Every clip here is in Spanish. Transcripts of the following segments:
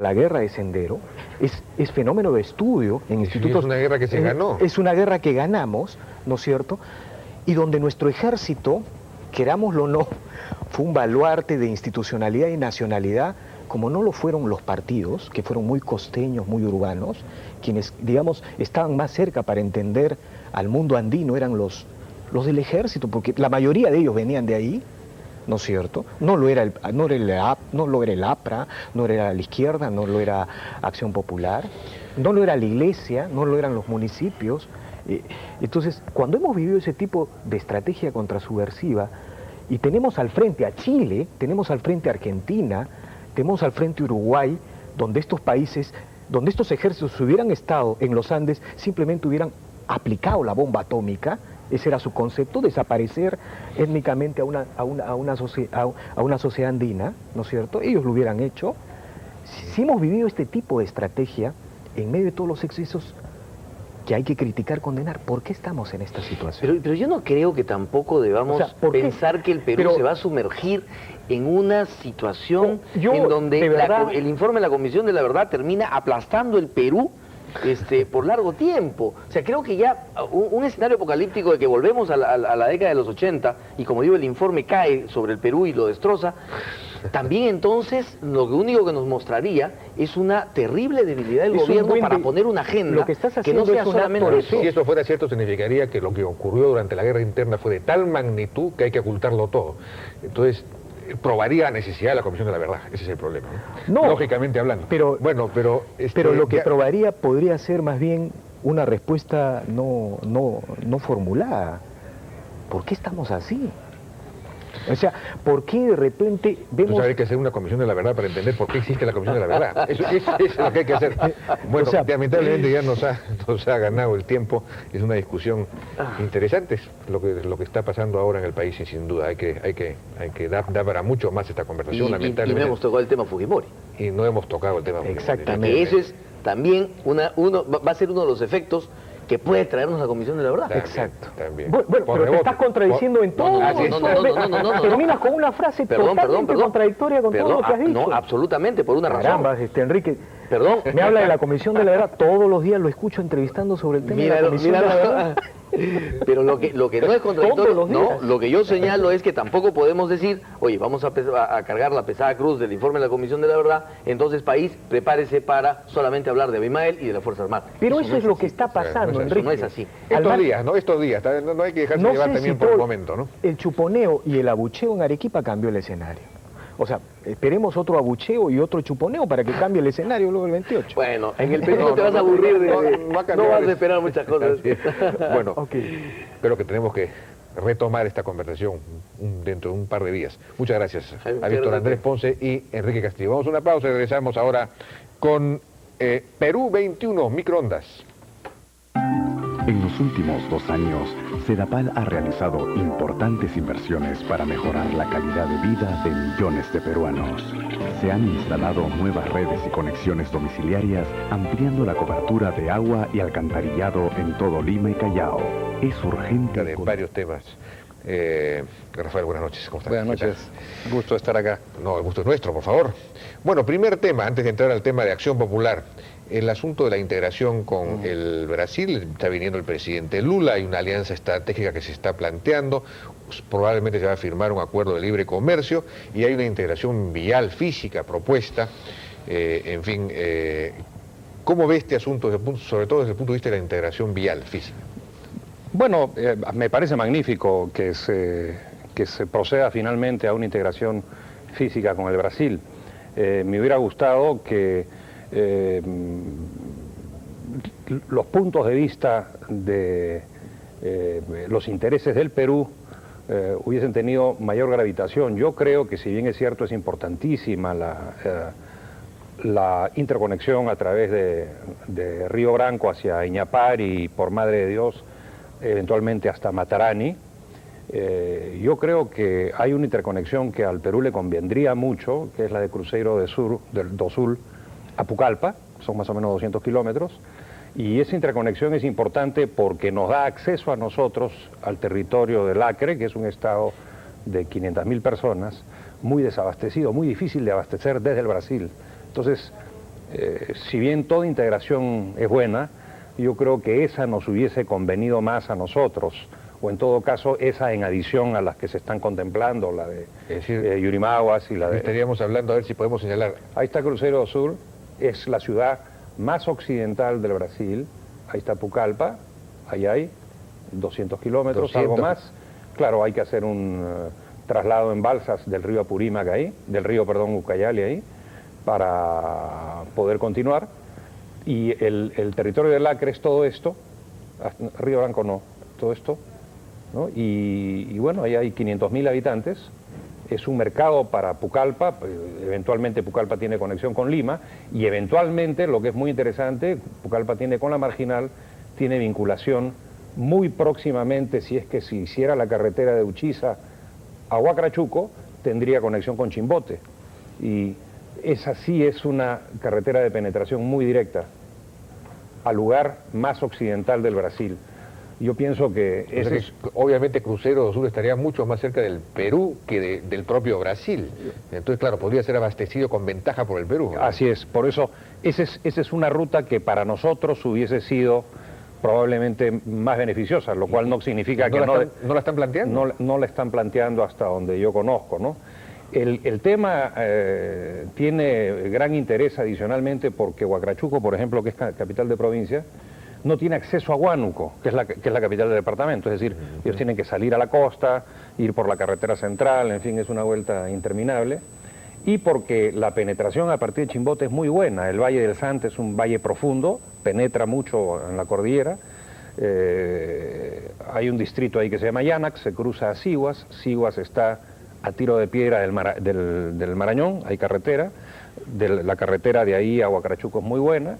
la guerra de Sendero, es fenómeno de estudio en institutos. Es una guerra que se ganó. Es una guerra que ganamos, ¿no es cierto? Y donde nuestro ejército, querámoslo o no, fue un baluarte de institucionalidad y nacionalidad, como no lo fueron los partidos, que fueron muy costeños, muy urbanos, quienes, digamos, estaban más cerca para entender al mundo andino, eran los del ejército, porque la mayoría de ellos venían de ahí, ¿no es cierto? No lo era el APRA, no era la izquierda, no lo era Acción Popular, no lo era la iglesia, no lo eran los municipios. Entonces, cuando hemos vivido ese tipo de estrategia contrasubversiva, y tenemos al frente a Chile, tenemos al frente a Argentina, tenemos al frente a Uruguay, donde estos países, donde estos ejércitos hubieran estado en los Andes, simplemente hubieran aplicado la bomba atómica. Ese era su concepto, desaparecer étnicamente a una sociedad andina, ¿no es cierto? Ellos lo hubieran hecho. Si hemos vivido este tipo de estrategia, en medio de todos los excesos que hay que criticar, condenar, ¿por qué estamos en esta situación? Pero yo no creo que tampoco debamos pensar que el Perú se va a sumergir en una situación en donde el informe de la Comisión de la Verdad termina aplastando el Perú por largo tiempo. O sea, creo que ya un escenario apocalíptico de que volvemos a la década de los 80 y, como digo, el informe cae sobre el Perú y lo destroza, también entonces lo único que nos mostraría es una terrible debilidad del gobierno para poner una agenda que no sea solamente eso. Si esto fuera cierto, significaría que lo que ocurrió durante la guerra interna fue de tal magnitud que hay que ocultarlo todo. Entonces, probaría la necesidad de la Comisión de la Verdad. Ese es el problema, ¿no? Lógicamente hablando. Pero lo que ya probaría podría ser más bien una respuesta no formulada. ¿Por qué estamos así? O sea, ¿por qué de repente vemos...? Entonces hay que hacer una Comisión de la Verdad para entender por qué existe la Comisión de la Verdad. Eso es lo que hay que hacer. Bueno, lamentablemente ya nos ha ganado el tiempo. Es una discusión interesante lo que está pasando ahora en el país, y sin duda hay que dar para mucho más esta conversación, lamentablemente. Y no hemos tocado el tema Fujimori. Y no hemos tocado el tema Fujimori. Exactamente. Que eso es también va a ser uno de los efectos que puede traernos la Comisión de la Verdad. Exacto. También. Bueno, pero te estás contradiciendo en todo. No. Terminas con una frase totalmente contradictoria con todo lo que has dicho. No, absolutamente, por una razón. Caramba, Enrique. Perdón. Me habla de la Comisión de la Verdad. Todos los días lo escucho entrevistando sobre el tema de la Comisión de la Verdad. Pero lo que no es contradictorio, no, lo que yo señalo es que tampoco podemos decir, oye, vamos a cargar la pesada cruz del informe de la Comisión de la Verdad, entonces país, prepárese para solamente hablar de Abimael y de la Fuerza Armada. Pero eso es lo que está pasando, Enrique. No es así. Estos días, no hay que dejarse llevar también por el momento, ¿no? El chuponeo y el abucheo en Arequipa cambió el escenario. O sea, esperemos otro abucheo y otro chuponeo para que cambie el escenario luego del 28. Bueno, en el Perú no te vas a aburrir no vas a esperar muchas cosas. Bueno, creo que tenemos que retomar esta conversación dentro de un par de días. Muchas gracias a Víctor Andrés Ponce y Enrique Castillo. Vamos a una pausa y regresamos ahora con Perú 21, microondas. En los últimos 2 años, Sedapal ha realizado importantes inversiones para mejorar la calidad de vida de millones de peruanos. Se han instalado nuevas redes y conexiones domiciliarias, ampliando la cobertura de agua y alcantarillado en todo Lima y Callao. Es urgente De varios temas. Rafael, buenas noches. ¿Cómo estás? Buenas noches. Gusto estar acá. No, el gusto es nuestro, por favor. Bueno, primer tema, antes de entrar al tema de Acción Popular. El asunto de la integración con el Brasil, está viniendo el presidente Lula, hay una alianza estratégica que se está planteando, probablemente se va a firmar un acuerdo de libre comercio y hay una integración vial física propuesta, en fin, ¿cómo ve este asunto, sobre todo desde el punto de vista de la integración vial física? Bueno, me parece magnífico que se proceda finalmente a una integración física con el Brasil. Me hubiera gustado que los puntos de vista de los intereses del Perú hubiesen tenido mayor gravitación. Yo creo que, si bien es cierto, es importantísima la interconexión a través de Río Branco hacia Iñapari y, por Madre de Dios, eventualmente hasta Matarani. Yo creo que hay una interconexión que al Perú le convendría mucho, que es la de Cruzeiro do Sul a Pucallpa, son más o menos 200 kilómetros, y esa interconexión es importante porque nos da acceso a nosotros al territorio del Acre, que es un estado de 500.000 personas, muy desabastecido, muy difícil de abastecer desde el Brasil. Entonces, si bien toda integración es buena, yo creo que esa nos hubiese convenido más a nosotros, o en todo caso esa en adición a las que se están contemplando, la de Yurimaguas y la de... Estaríamos hablando, a ver si podemos señalar. Ahí está Cruzeiro do Sul, es la ciudad más occidental del Brasil, ahí está Pucallpa, ahí hay 200 kilómetros, algo más. Claro, hay que hacer un traslado en balsas del río Apurímac ahí, del río, perdón, Ucayali ahí, para poder continuar. Y el territorio del Acre es todo esto, Río Branco no, todo esto, ¿no? Y bueno, ahí hay 500.000 habitantes, es un mercado para Pucallpa, eventualmente Pucallpa tiene conexión con Lima, y eventualmente, lo que es muy interesante, Pucallpa tiene con la Marginal, tiene vinculación muy próximamente, si es que se hiciera la carretera de Uchiza a Huacrachuco, tendría conexión con Chimbote. Y esa sí es una carretera de penetración muy directa al lugar más occidental del Brasil. Yo pienso que, obviamente Cruzeiro do Sul estaría mucho más cerca del Perú que del propio Brasil. Entonces, claro, podría ser abastecido con ventaja por el Perú, ¿no? Así es, por eso esa es una ruta que para nosotros hubiese sido probablemente más beneficiosa, lo cual no significa que ¿No la están planteando? No la están planteando hasta donde yo conozco, ¿no? El tema tiene gran interés adicionalmente porque Huacrachuco, por ejemplo, que es capital de provincia, no tiene acceso a Huánuco, que es la capital del departamento, es decir, ellos tienen que salir a la costa, ir por la carretera central, en fin, es una vuelta interminable, y porque la penetración a partir de Chimbote es muy buena, el Valle del Sante es un valle profundo, penetra mucho en la cordillera, hay un distrito ahí que se llama Llanac, se cruza a Sihuas, Sihuas está a tiro de piedra del Marañón, hay carretera, la carretera de ahí a Huacrachuco es muy buena,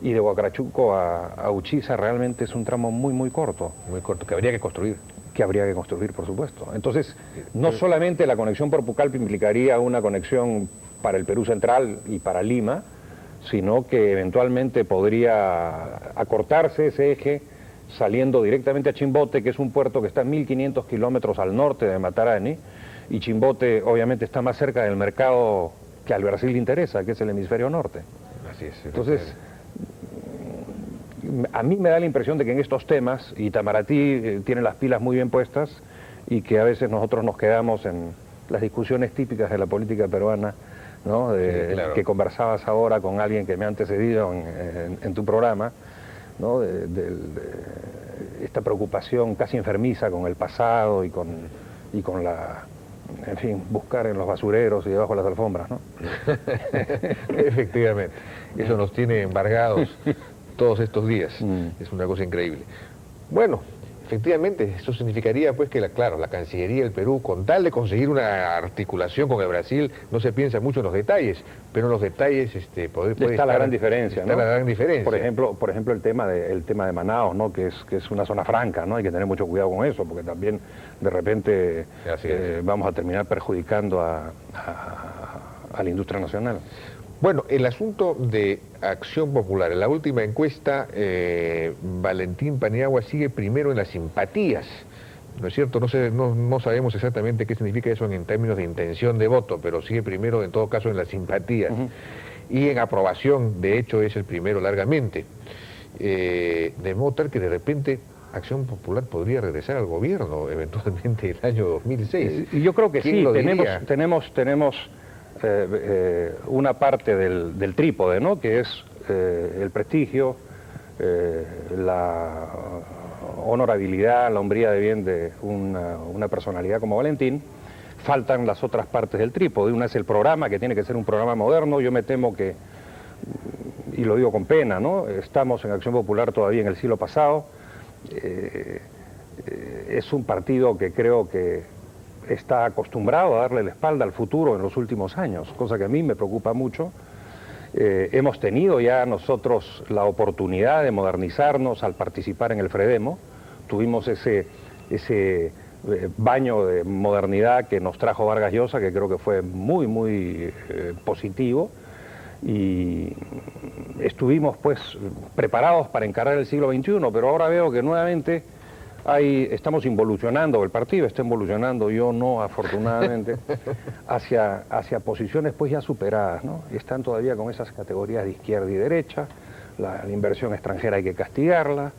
y de Huacrachuco a Uchiza realmente es un tramo muy, muy corto. Muy corto, que habría que construir. Que habría que construir, por supuesto. Entonces, no solamente la conexión por Pucallpa implicaría una conexión para el Perú central y para Lima, sino que eventualmente podría acortarse ese eje saliendo directamente a Chimbote, que es un puerto que está a 1.500 kilómetros al norte de Matarani, y Chimbote obviamente está más cerca del mercado que al Brasil le interesa, que es el hemisferio norte. Así es. Entonces, a mí me da la impresión de que en estos temas Itamaraty tiene las pilas muy bien puestas y que a veces nosotros nos quedamos en las discusiones típicas de la política peruana, ¿no? Sí, claro. Que conversabas ahora con alguien que me ha antecedido en tu programa, ¿no? de esta preocupación casi enfermiza con el pasado y con la... En fin, buscar en los basureros y debajo de las alfombras, ¿no? Efectivamente. Eso nos tiene embargados todos estos días. Es una cosa increíble. Bueno, efectivamente, eso significaría pues que, la Cancillería del Perú, con tal de conseguir una articulación con el Brasil, no se piensa mucho en los detalles, pero en los detalles puede está estar, la gran diferencia, está, ¿no? La gran diferencia. Por ejemplo el tema de Manaos, ¿no? que es una zona franca, ¿no? Hay que tener mucho cuidado con eso, porque también de repente vamos a terminar perjudicando a la industria nacional. Bueno, el asunto de Acción Popular, en la última encuesta, Valentín Paniagua sigue primero en las simpatías, ¿no es cierto? No sabemos exactamente qué significa eso en términos de intención de voto, pero sigue primero en todo caso en las simpatías. Y en aprobación, de hecho, es el primero largamente. De modo tal que de repente Acción Popular podría regresar al gobierno eventualmente el año 2006. Y yo creo que sí, tenemos una parte del trípode, ¿no? Que es el prestigio, la honorabilidad, la hombría de bien de una personalidad como Valentín. Faltan las otras partes del trípode. Una es el programa, que tiene que ser un programa moderno. Yo me temo que, y lo digo con pena, ¿no? Estamos en Acción Popular todavía en el siglo pasado. Es un partido que creo que está acostumbrado a darle la espalda al futuro en los últimos años, cosa que a mí me preocupa mucho. Hemos tenido ya nosotros la oportunidad de modernizarnos al participar en el Fredemo. Tuvimos ese baño de modernidad que nos trajo Vargas Llosa, que creo que fue muy, muy positivo, y estuvimos pues preparados para encarar el siglo XXI, pero ahora veo que nuevamente estamos involucionando, el partido está involucionando, yo no, afortunadamente, hacia posiciones pues ya superadas, ¿no? Y están todavía con esas categorías de izquierda y derecha, la inversión extranjera hay que castigarla.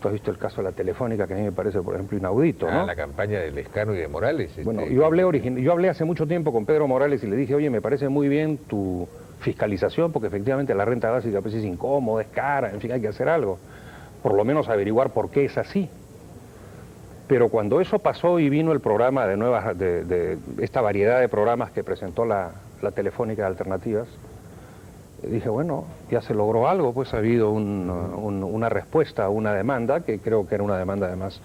Tú has visto el caso de la Telefónica, que a mí me parece, por ejemplo, inaudito, ¿no? La campaña de Lescano y de Morales. Bueno, yo hablé hace mucho tiempo con Pedro Morales y le dije, oye, me parece muy bien tu fiscalización, porque efectivamente la renta básica pues es incómoda, es cara, en fin, hay que hacer algo. Por lo menos averiguar por qué es así. Pero cuando eso pasó y vino el programa de esta variedad de programas que presentó la Telefónica de Alternativas, dije, bueno, ya se logró algo, pues ha habido una respuesta a una demanda, que creo que era una demanda además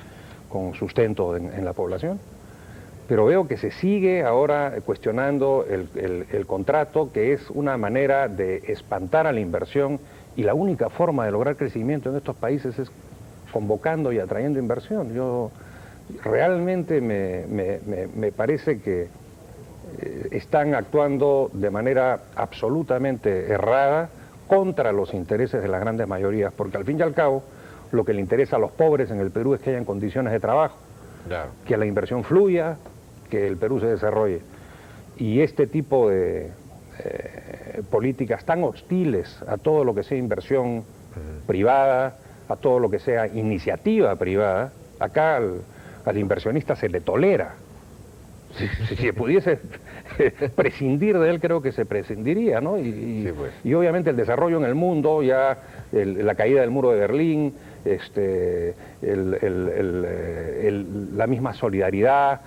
con sustento en la población. Pero veo que se sigue ahora cuestionando el contrato, que es una manera de espantar a la inversión, y la única forma de lograr crecimiento en estos países es convocando y atrayendo inversión. Yo realmente me parece que están actuando de manera absolutamente errada contra los intereses de las grandes mayorías, porque al fin y al cabo lo que le interesa a los pobres en el Perú es que hayan condiciones de trabajo, claro, que la inversión fluya, que el Perú se desarrolle. Y este tipo de políticas tan hostiles a todo lo que sea inversión privada, a todo lo que sea iniciativa privada, acá al inversionista se le tolera. Si se pudiese prescindir de él, creo que se prescindiría, ¿no? Sí, pues. Y obviamente el desarrollo en el mundo, ya la caída del muro de Berlín, la misma solidaridad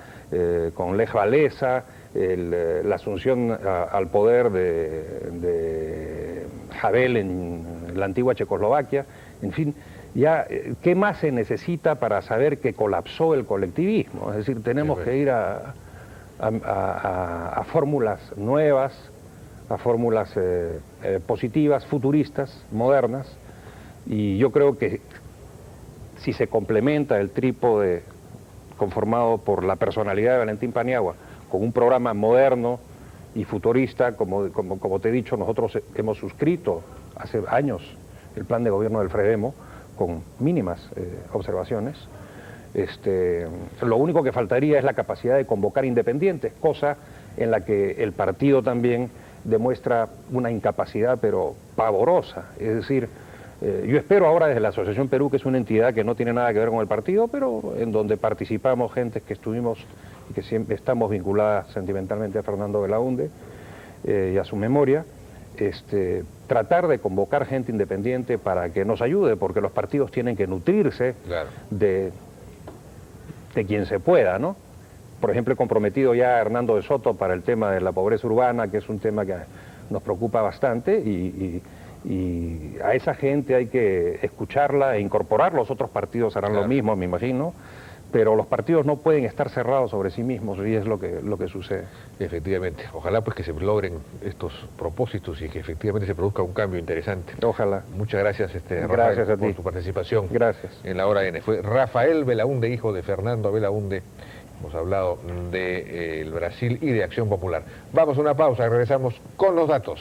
con Lech Walesa, la asunción al poder de Havel en la antigua Checoslovaquia, en fin, ya, ¿qué más se necesita para saber que colapsó el colectivismo? Es decir, tenemos que ir a fórmulas nuevas, a fórmulas positivas, futuristas, modernas, y yo creo que si se complementa el trípode conformado por la personalidad de Valentín Paniagua con un programa moderno y futurista, como te he dicho, nosotros hemos suscrito hace años el plan de gobierno del Fredemo con mínimas observaciones. Lo único que faltaría es la capacidad de convocar independientes, cosa en la que el partido también demuestra una incapacidad pero pavorosa. Es decir, yo espero ahora desde la Asociación Perú, que es una entidad que no tiene nada que ver con el partido, pero en donde participamos gente que estuvimos y que siempre estamos vinculadas sentimentalmente a Fernando Belaúnde y a su memoria, tratar de convocar gente independiente para que nos ayude, porque los partidos tienen que nutrirse, claro, de quien se pueda, ¿no? Por ejemplo, he comprometido ya a Hernando de Soto para el tema de la pobreza urbana, que es un tema que nos preocupa bastante, y a esa gente hay que escucharla e incorporar. Los otros partidos harán lo mismo, me imagino, pero los partidos no pueden estar cerrados sobre sí mismos, y es lo que sucede. Efectivamente, ojalá pues que se logren estos propósitos y que efectivamente se produzca un cambio interesante. Ojalá. Muchas gracias, gracias Rafael, a ti por tu participación. Gracias. En la hora N. Fue Rafael Belaúnde, hijo de Fernando Belaúnde. Hemos hablado de el Brasil y de Acción Popular. Vamos a una pausa, regresamos con los datos.